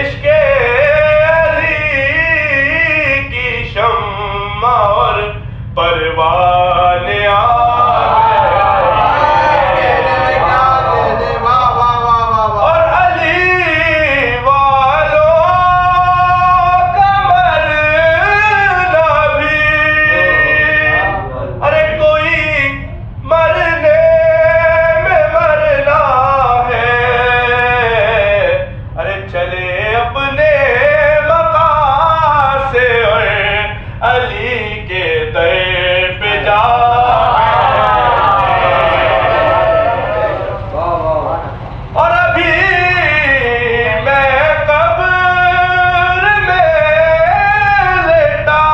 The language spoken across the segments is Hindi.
इश्क़े अली की शम्मा और परवाने और अली वालों का मरना भी, अरे कोई मरने में मरना है, अरे चले अपने मकाम से और अली के दर पे जा। और अभी मैं कब्र में लेटा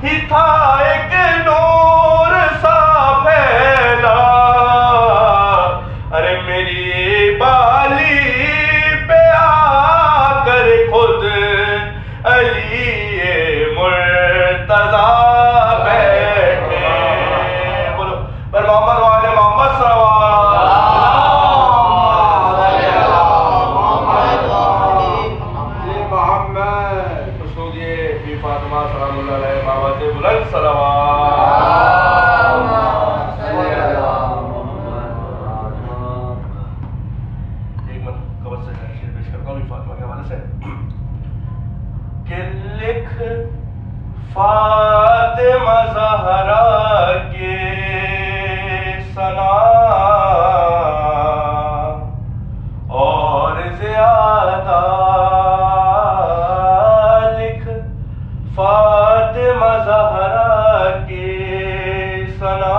ही था, एक नूर सा फैला, अरे मेरी बाली पे आकर खुद अली मुर्तजा बैठे। बोलो पर मोहम्मद वाले मोहम्मद फातिमा सलामुल्लाह अलैहा बाबा से बुलंद सलावत। एक मिनट कवर से शेर पेश करता हूँ फातिमा के हवाले से कि लिख फातिमा ज़हरा के सना और ज़्यादा फातिमा ज़हरा की सना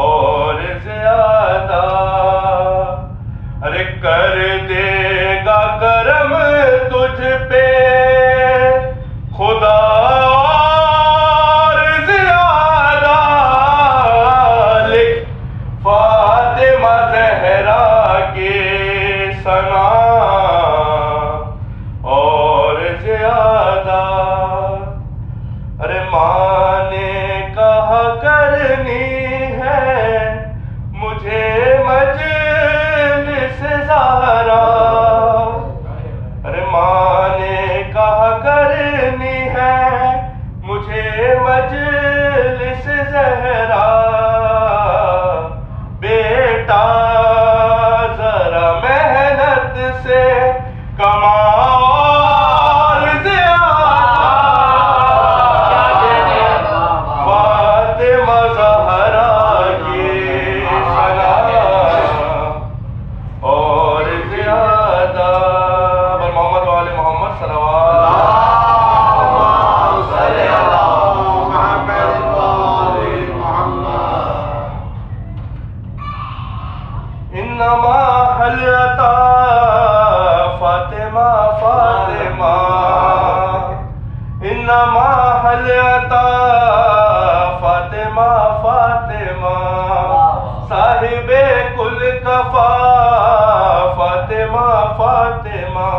और ज़्यादा, अरे कर देगा करम तुझ पे खुदा और ज़्यादा। लिख फातिमा ज़हरा की सना और ज़्यादा, अरे माँ ने कहा करनी है मुझे मजलिस ज़हरा, अरे माँ ने कहा करनी है मुझे मजलिस ज़हरा। बेटा जरा मेहनत से कमाओ इन्नमा हल अता फातिमा फातिमा, इन्नमा हल अता फातिमा फातिमा, साहिबे कुल कफा फातिमा फातिमा,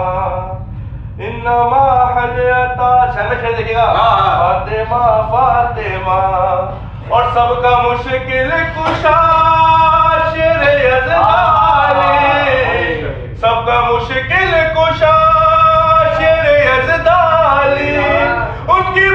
इन्नमा हल अता। शेर देखिएगा, फातिमा फातिमा और सबका मुश्किल कुशा शेर यज़दानी, सबका मुश्किल कुशा शेर यज़दानी, उनकी